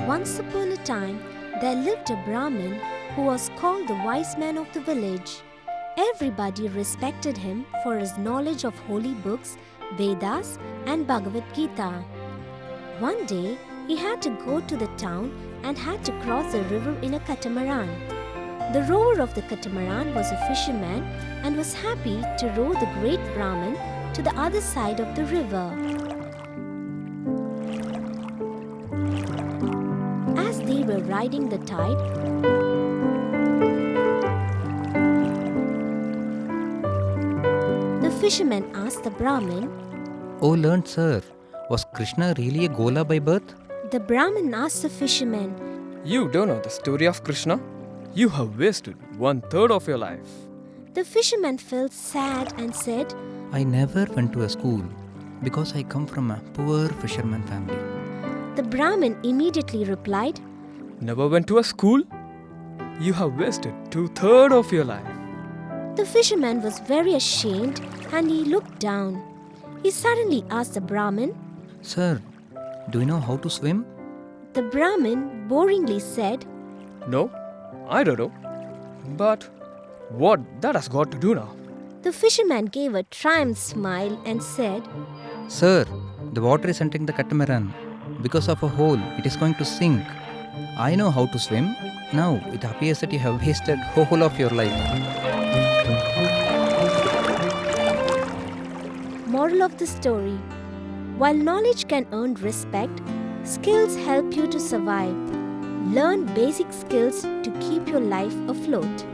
Once upon a time, there lived a Brahmin who was called the wise man of the village. Everybody respected him for his knowledge of holy books, Vedas, and Bhagavad Gita. One day, he had to go to the town and had to cross the river in a catamaran. The rower of the catamaran was a fisherman and was happy to row the great Brahmin to the other side of the river. As they were riding the tide, the fisherman asked the Brahmin, Oh, learned sir, was Krishna really a Gola by birth? The Brahmin asked the fisherman, You don't know the story of Krishna? You have wasted 1/3 of your life. The fisherman felt sad and said, I never went to a school because I come from a poor fisherman family. The Brahmin immediately replied, Never went to a school? You have wasted 2/3 of your life. The fisherman was very ashamed and he looked down. He suddenly asked the Brahmin. Sir, do you know how to swim? The Brahmin boringly said, No, I don't know. But what that has got to do now? The fisherman gave a triumphant smile and said, Sir, the water is entering the catamaran. Because of a hole, it is going to sink. I know how to swim. Now it appears that you have wasted whole of your life. Moral of the story: while knowledge can earn respect, skills help you to survive. Learn basic skills to keep your life afloat.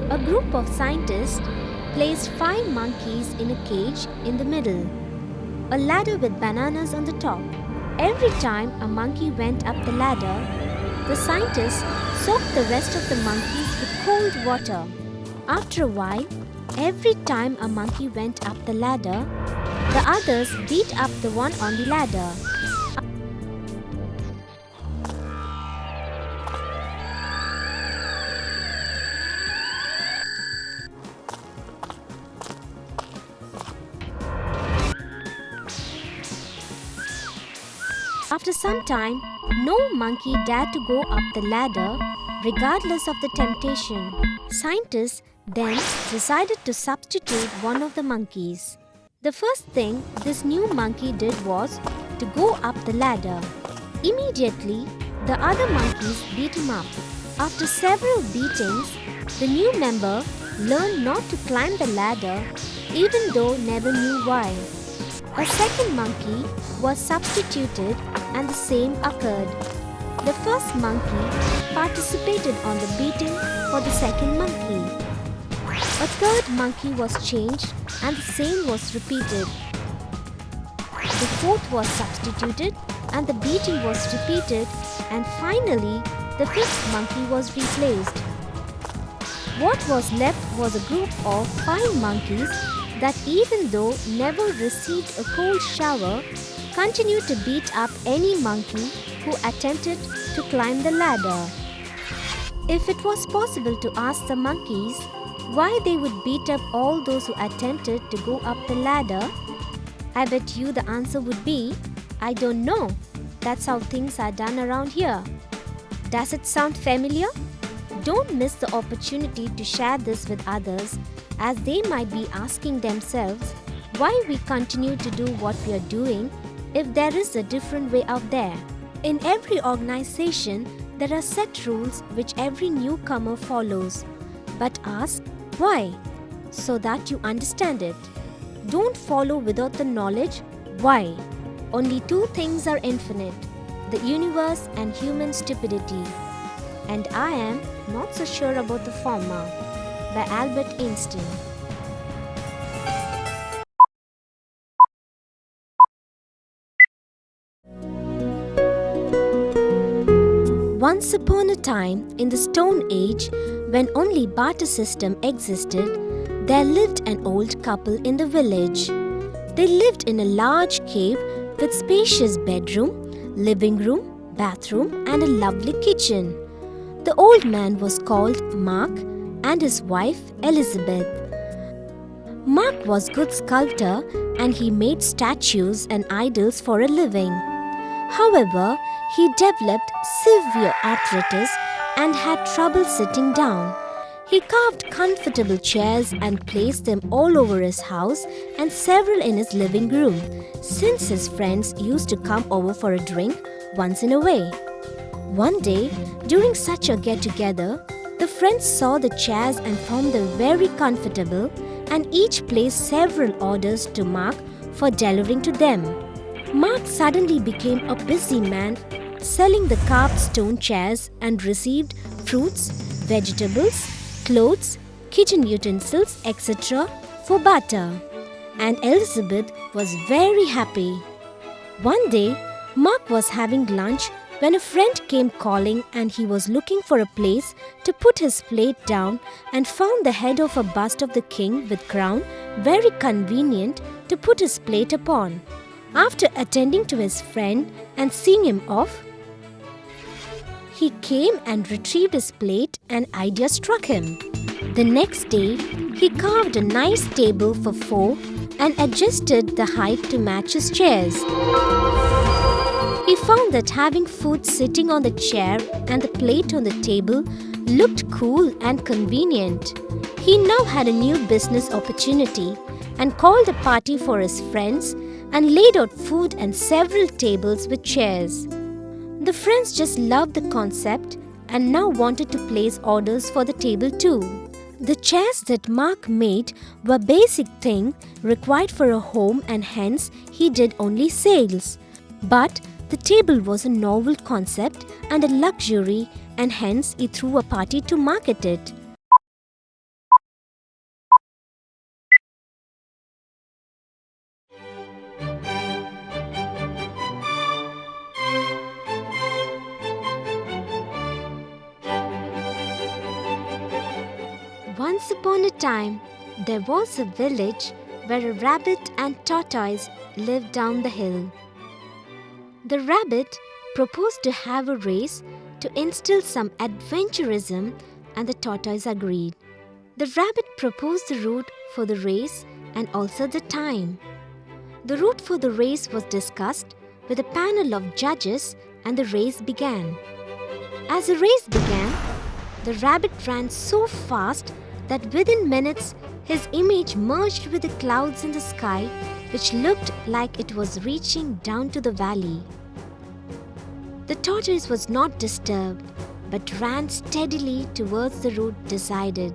A group of scientists placed 5 monkeys in a cage in the middle, a ladder with bananas on the top. Every time a monkey went up the ladder, the scientists soaked the rest of the monkeys with cold water. After a while, every time a monkey went up the ladder, the others beat up the one on the ladder. After some time, no monkey dared to go up the ladder, regardless of the temptation. Scientists then decided to substitute one of the monkeys. The first thing this new monkey did was to go up the ladder. Immediately, the other monkeys beat him up. After several beatings, the new member learned not to climb the ladder, even though never knew why. A second monkey was substituted and the same occurred. The first monkey participated on the beating for the second monkey. A third monkey was changed and the same was repeated. The fourth was substituted and the beating was repeated, and finally the fifth monkey was replaced. What was left was a group of 5 monkeys that, even though never received a cold shower, continued to beat up any monkey who attempted to climb the ladder. If it was possible to ask the monkeys why they would beat up all those who attempted to go up the ladder, I bet you the answer would be, I don't know. That's how things are done around here. Does it sound familiar? Don't miss the opportunity to share this with others, as they might be asking themselves why we continue to do what we are doing if there is a different way out there. In every organization, there are set rules which every newcomer follows. But ask why, so that you understand it. Don't follow without the knowledge why. Only 2 things are infinite: the universe and human stupidity. And I am not so sure about the former, by Albert Einstein. Once upon a time, in the Stone Age, when only barter system existed, there lived an old couple in the village. They lived in a large cave with spacious bedroom, living room, bathroom, and a lovely kitchen. The old man was called Mark and his wife Elizabeth. Mark was good sculptor and he made statues and idols for a living. However, he developed severe arthritis and had trouble sitting down. He carved comfortable chairs and placed them all over his house and several in his living room, since his friends used to come over for a drink once in a way. One day, during such a get-together, the friends saw the chairs and found them very comfortable, and each placed several orders to Mark for delivering to them. Mark suddenly became a busy man, selling the carved stone chairs, and received fruits, vegetables, clothes, kitchen utensils, etc. for barter. And Elizabeth was very happy. One day, Mark was having lunch when a friend came calling, and he was looking for a place to put his plate down and found the head of a bust of the king with crown very convenient to put his plate upon. After attending to his friend and seeing him off, he came and retrieved his plate, and idea struck him. The next day, he carved a nice table for 4 and adjusted the height to match his chairs. He found that having food sitting on the chair and the plate on the table looked cool and convenient. He now had a new business opportunity and called a party for his friends and laid out food and several tables with chairs. The friends just loved the concept and now wanted to place orders for the table too. The chairs that Mark made were basic thing required for a home, and hence he did only sales. But the table was a novel concept and a luxury, and hence he threw a party to market it. Once upon a time, there was a village where a rabbit and tortoise lived down the hill. The rabbit proposed to have a race to instill some adventurism, and the tortoise agreed. The rabbit proposed the route for the race and also the time. The route for the race was discussed with a panel of judges, and the race began. As the race began, the rabbit ran so fast that within minutes his image merged with the clouds in the sky, which looked like it was reaching down to the valley. The tortoise was not disturbed, but ran steadily towards the route decided.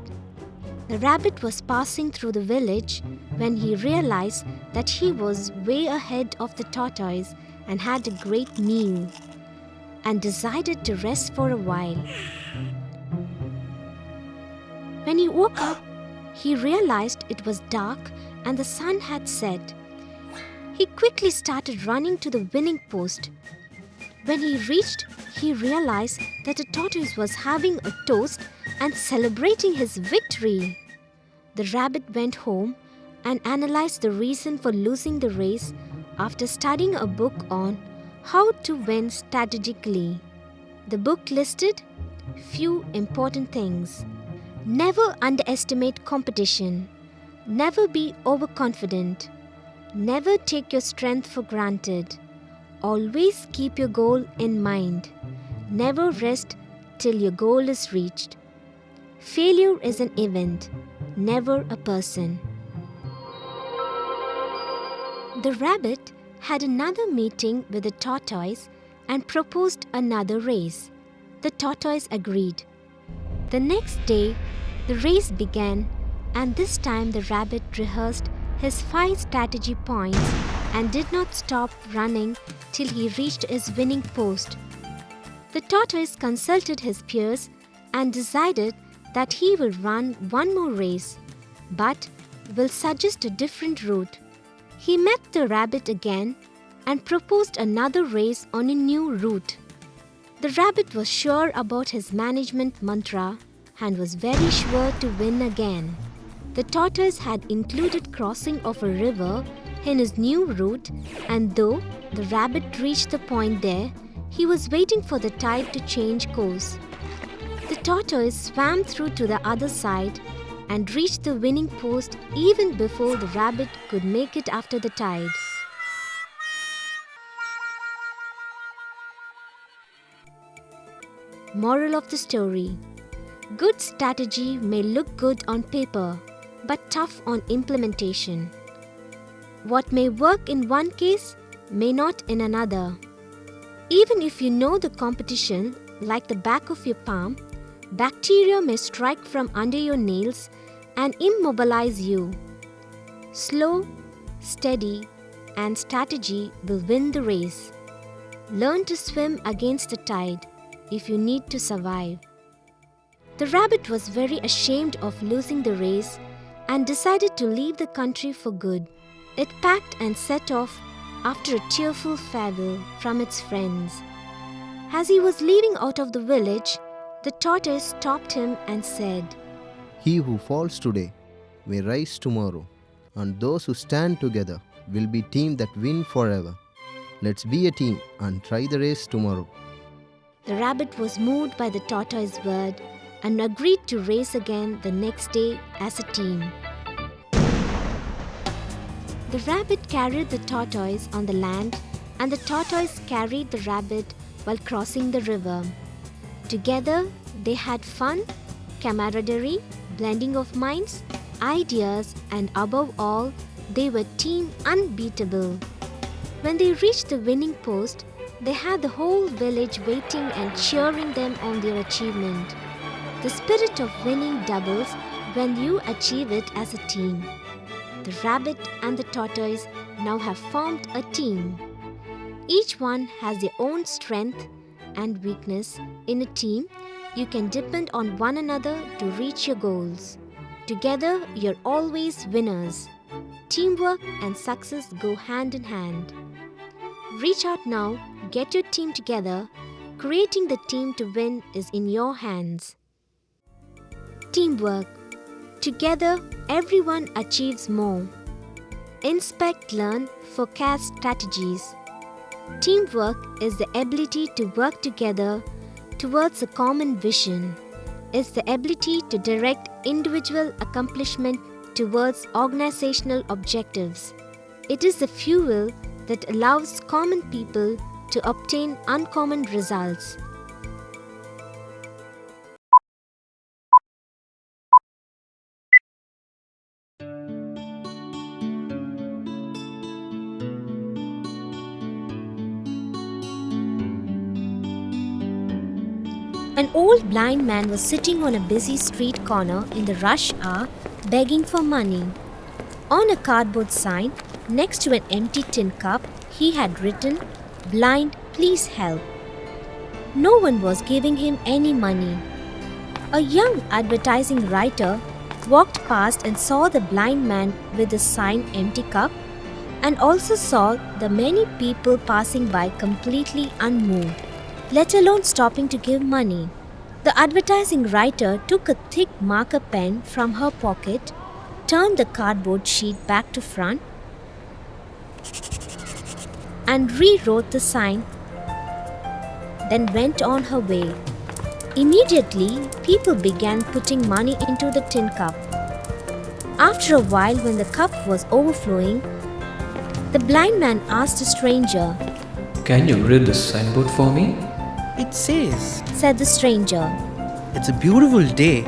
The rabbit was passing through the village when he realized that he was way ahead of the tortoise and had a great meal, and decided to rest for a while. When he woke up, he realized it was dark and the sun had set. He quickly started running to the winning post. When he reached, he realized that the tortoise was having a toast and celebrating his victory. The rabbit went home and analyzed the reason for losing the race after studying a book on how to win strategically. The book listed few important things. Never underestimate competition. Never be overconfident. Never take your strength for granted. Always keep your goal in mind. Never rest till your goal is reached. Failure is an event, never a person. The rabbit had another meeting with the tortoise and proposed another race. The tortoise agreed. The next day, the race began, and this time the rabbit rehearsed his 5 strategy points and did not stop running till he reached his winning post. The tortoise consulted his peers and decided that he will run one more race, but will suggest a different route. He met the rabbit again and proposed another race on a new route. The rabbit was sure about his management mantra and was very sure to win again. The tortoise had included crossing of a river, in his new route, and though the rabbit reached the point there, he was waiting for the tide to change course. The tortoise swam through to the other side and reached the winning post even before the rabbit could make it after the tide. Moral of the story: good strategy may look good on paper, but tough on implementation. What may work in one case may not in another. Even if you know the competition like the back of your palm, bacteria may strike from under your nails and immobilize you. Slow, steady, and strategy will win the race. Learn to swim against the tide if you need to survive. The rabbit was very ashamed of losing the race and decided to leave the country for good. It packed and set off after a tearful farewell from its friends. As he was leaving out of the village, the tortoise stopped him and said, He who falls today may rise tomorrow, and those who stand together will be team that win forever. Let's be a team and try the race tomorrow. The rabbit was moved by the tortoise's word and agreed to race again the next day as a team. The rabbit carried the tortoise on the land, and the tortoise carried the rabbit while crossing the river. Together, they had fun, camaraderie, blending of minds, ideas, and above all, they were team unbeatable. When they reached the winning post, they had the whole village waiting and cheering them on their achievement. The spirit of winning doubles when you achieve it as a team. The rabbit and the tortoise now have formed a team. Each one has their own strength and weakness. In a team, you can depend on one another to reach your goals. Together, you're always winners. Teamwork and success go hand in hand. Reach out now, get your team together. Creating the team to win is in your hands. Teamwork. Together, everyone achieves more. Inspect, learn, forecast strategies. Teamwork is the ability to work together towards a common vision. It's the ability to direct individual accomplishment towards organizational objectives. It is the fuel that allows common people to obtain uncommon results. An old blind man was sitting on a busy street corner in the rush hour begging for money. On a cardboard sign next to an empty tin cup, he had written, "Blind, please help." No one was giving him any money. A young advertising writer walked past and saw the blind man with the sign "Empty Cup" and also saw the many people passing by completely unmoved, let alone stopping to give money. The advertising writer took a thick marker pen from her pocket, turned the cardboard sheet back to front, and rewrote the sign, then went on her way. Immediately, people began putting money into the tin cup. After a while, when the cup was overflowing, the blind man asked a stranger, "Can you read this signboard for me?" It says, said the stranger. "It's a beautiful day.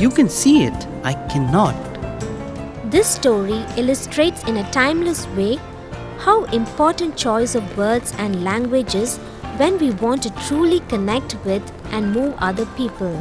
You can see it. I cannot." This story illustrates in a timeless way how important choice of words and languages when we want to truly connect with and move other people.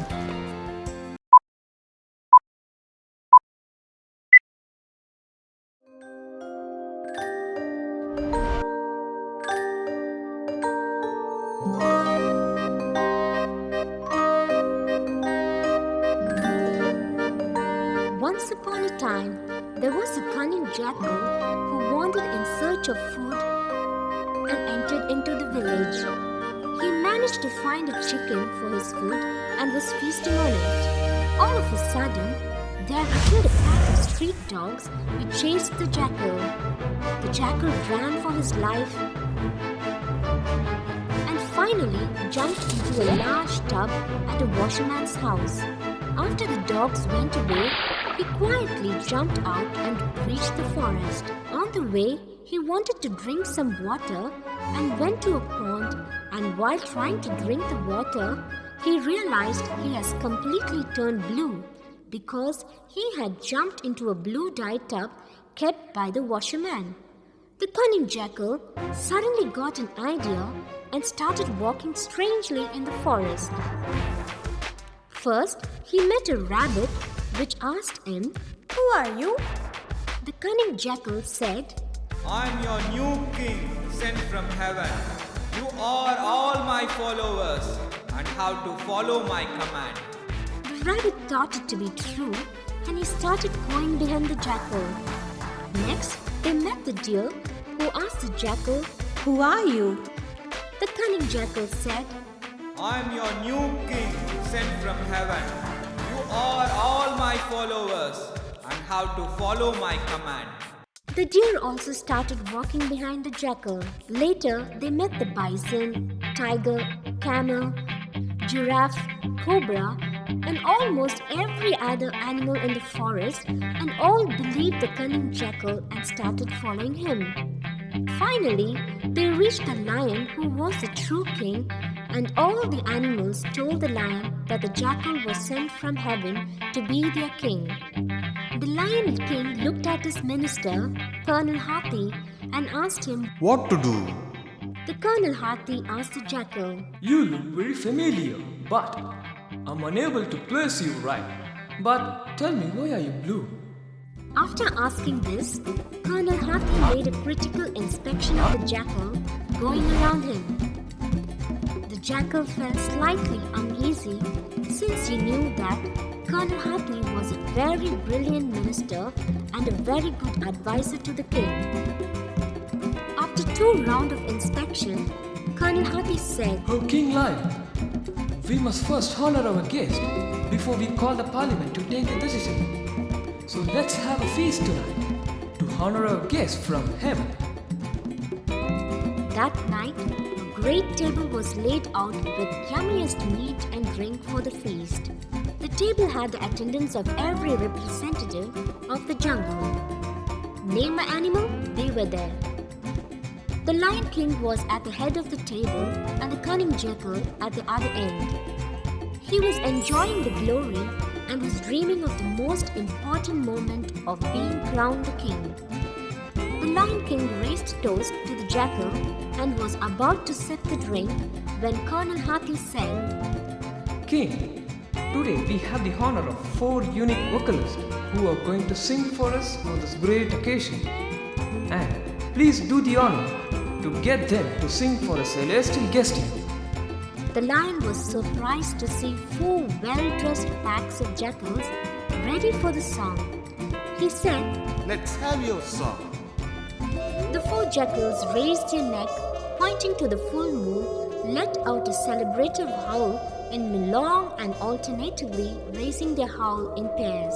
Once upon a time, there was a cunning jackal who wandered in search of food and entered into the village. He managed to find a chicken for his food and was feasting on it. All of a sudden, there appeared a pack of street dogs which chased the jackal. The jackal ran for his life and finally jumped into a large tub at a washerman's house. After the dogs went away, he quietly jumped out and reached the forest. On the way, he wanted to drink some water and went to a pond, and while trying to drink the water, he realized he has completely turned blue because he had jumped into a blue dye tub kept by the washerman. The cunning jackal suddenly got an idea and started walking strangely in the forest. First, he met a rabbit which asked him, "Who are you?" The cunning jackal said, I'm your new king sent from heaven. You are all my followers and have to follow my command. The rabbit thought it to be true and he started going behind the jackal. Next, they met the deer who asked the jackal, "Who are you?" The cunning jackal said, I'm your new king sent from heaven. You are all my followers and have to follow my command. The deer also started walking behind the jackal. Later, they met the bison, tiger, camel, giraffe, cobra, and almost every other animal in the forest, and all believed the cunning jackal and started following him. Finally, they reached the lion who was the true king, and all the animals told the lion that the jackal was sent from heaven to be their king. The lion king looked at his minister, Colonel Hathi, and asked him, What to do? The Colonel Hathi asked the jackal, You look very familiar, but I'm unable to place you right. But tell me, why are you blue? After asking this, Colonel Hathi made a critical inspection of the jackal going around him. The jackal felt slightly uneasy since he knew that Colonel Hathi was a very brilliant minister and a very good advisor to the king. After 2 rounds of inspection, Colonel Hathi said, Oh, King Lion, we must first honor our guest before we call the parliament to take a decision. So let's have a feast tonight to honor our guest from heaven. That night, a great table was laid out with yummiest meat and drink for the feast. The table had the attendance of every representative of the jungle. Name an animal, they were there. The Lion King was at the head of the table and the cunning jackal at the other end. He was enjoying the glory and was dreaming of the most important moment of being crowned the king. The Lion King raised a toast to the jackal and was about to sip the drink when Colonel Hathi said, King, today we have the honor of 4 unique vocalists who are going to sing for us on this great occasion. And please do the honor to get them to sing for a celestial guest here. The lion was surprised to see 4 well-dressed packs of jackals ready for the song. He said, Let's have your song. The 4 jackals raised their neck, pointing to the full moon, let out a celebratory howl in long and alternatively raising their howl in pairs.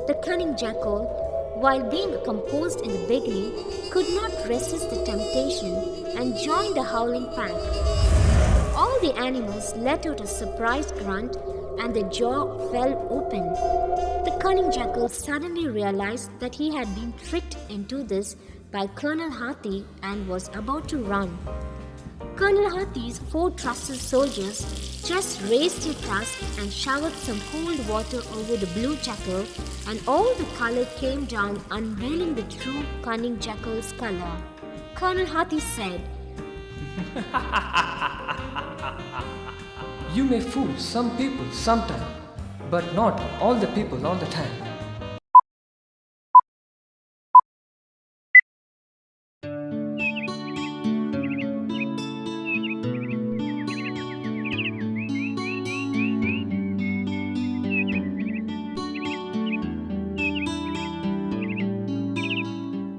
The cunning jackal, while being composed in the beginning, could not resist the temptation and joined the howling pack. All the animals let out a surprised grunt and their jaw fell open. The cunning jackal suddenly realized that he had been tricked into this by Colonel Hathi and was about to run. Colonel Hathi's 4 trusted soldiers just raised their tusks and showered some cold water over the blue jackal, and all the color came down, unveiling the true cunning jackal's color. Colonel Hathi said, You may fool some people sometime, but not all the people all the time.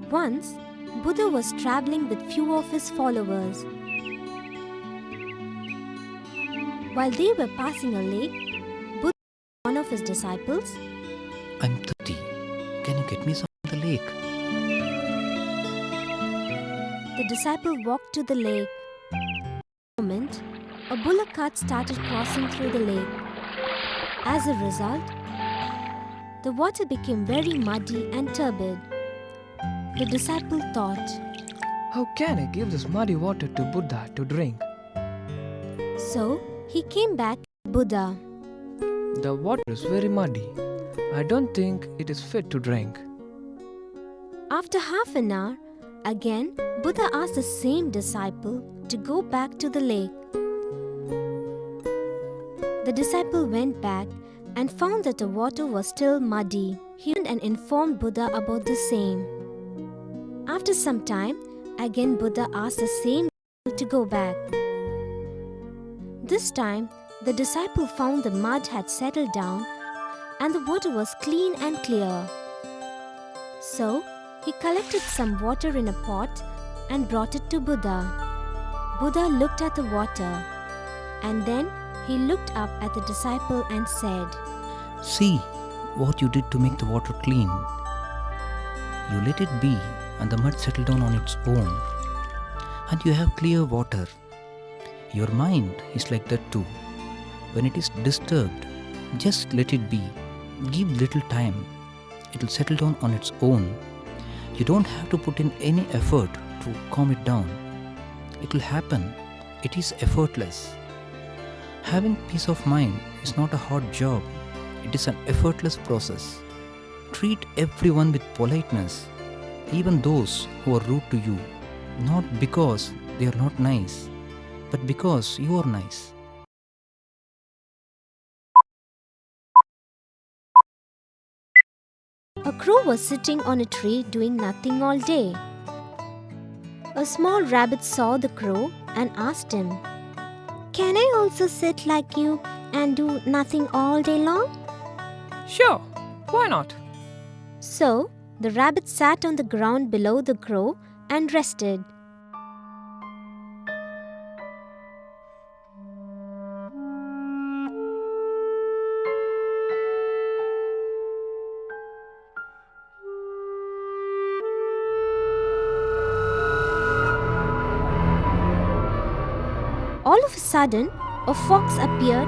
Once, Buddha was traveling with few of his followers. While they were passing a lake, Buddha, one of his disciples, I'm thirsty. Can you get me some from the lake? The disciple walked to the lake. In a moment, a bullock cart started crossing through the lake. As a result, the water became very muddy and turbid. The disciple thought, How can I give this muddy water to Buddha to drink? so he came back to Buddha. The water is very muddy. I don't think it is fit to drink. After half an hour, again Buddha asked the same disciple to go back to the lake. The disciple went back and found that the water was still muddy. He went and informed Buddha about the same. After some time, again Buddha asked the same disciple to go back. This time, the disciple found the mud had settled down and the water was clean and clear. So, he collected some water in a pot and brought it to Buddha. Buddha looked at the water and then he looked up at the disciple and said, See what you did to make the water clean. You let it be and the mud settled down on its own. And you have clear water. Your mind is like that too. When it is disturbed, just let it be. Give little time. It will settle down on its own. You don't have to put in any effort to calm it down. It will happen. It is effortless. Having peace of mind is not a hard job. It is an effortless process. Treat everyone with politeness, even those who are rude to you, not because they are not nice, but because you are nice. A crow was sitting on a tree doing nothing all day. A small rabbit saw the crow and asked him, Can I also sit like you and do nothing all day long? Sure, why not? So, the rabbit sat on the ground below the crow and rested. All of a sudden, a fox appeared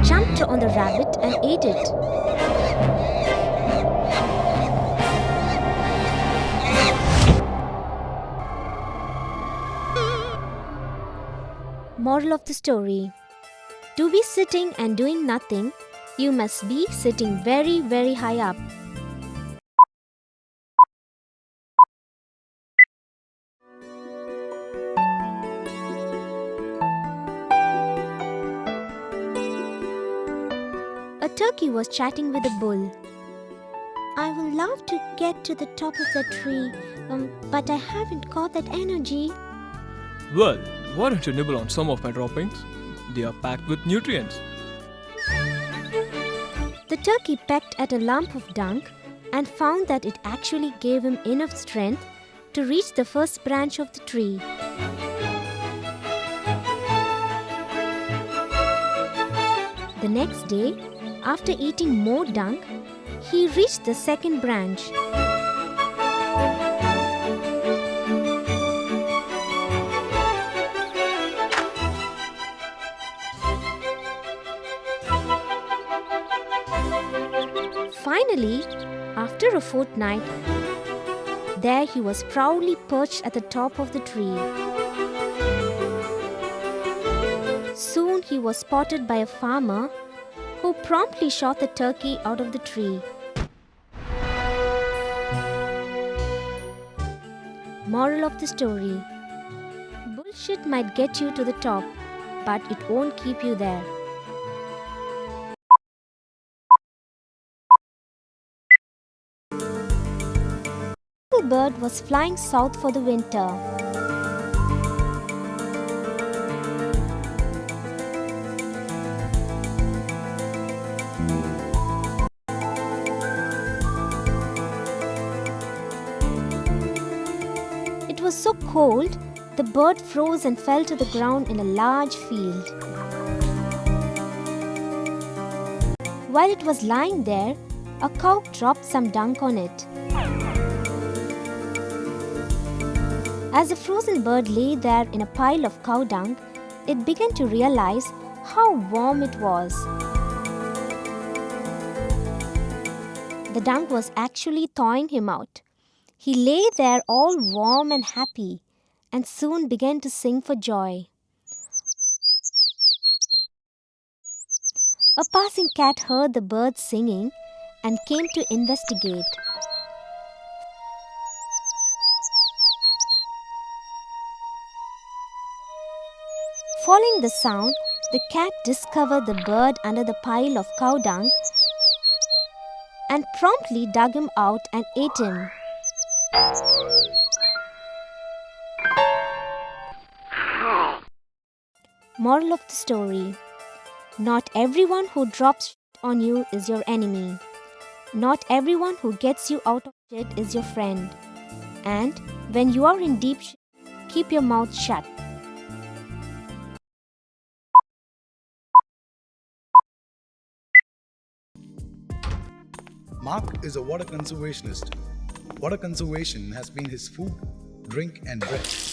jumped on the rabbit and ate it. Moral of the story: to be sitting and doing nothing, you must be sitting very, very high up. A turkey was chatting with a bull. I would love to get to the top of the tree, but I haven't got that energy. Well, why don't you nibble on some of my droppings? They are packed with nutrients. The turkey pecked at a lump of dung and found that it actually gave him enough strength to reach the first branch of the tree. The next day, after eating more dung, he reached the second branch. Finally, after a fortnight, there he was proudly perched at the top of the tree. Soon he was spotted by a farmer who promptly shot the turkey out of the tree. Moral of the story: bullshit might get you to the top, but it won't keep you there. The little bird was flying south for the winter. It was so cold the bird froze and fell to the ground in a large field. While it was lying there, a cow dropped some dung on it. As the frozen bird lay there in a pile of cow dung, it began to realize how warm it was. The dung was actually thawing him out. He lay there all warm and happy, and soon began to sing for joy. A passing cat heard the bird singing and came to investigate. Following the sound, the cat discovered the bird under the pile of cow dung and promptly dug him out and ate him. Moral of the story: not everyone who drops shit on you is your enemy. Not everyone who gets you out of shit is your friend. And when you are in deep shit, keep your mouth shut. Mark is a water conservationist. Water conservation has been his food, drink, and breath.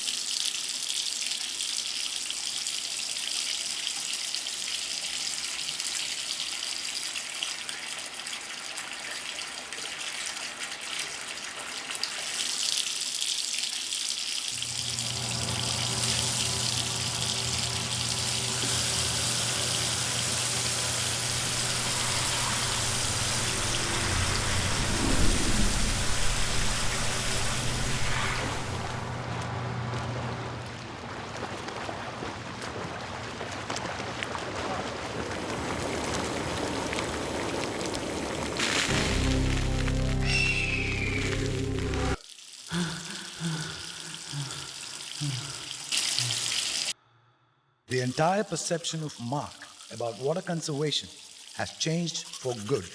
The entire perception of Mark about water conservation has changed for good.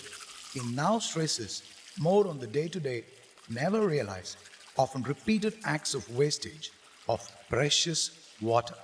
He now stresses more on the day-to-day, never realized, often repeated acts of wastage of precious water.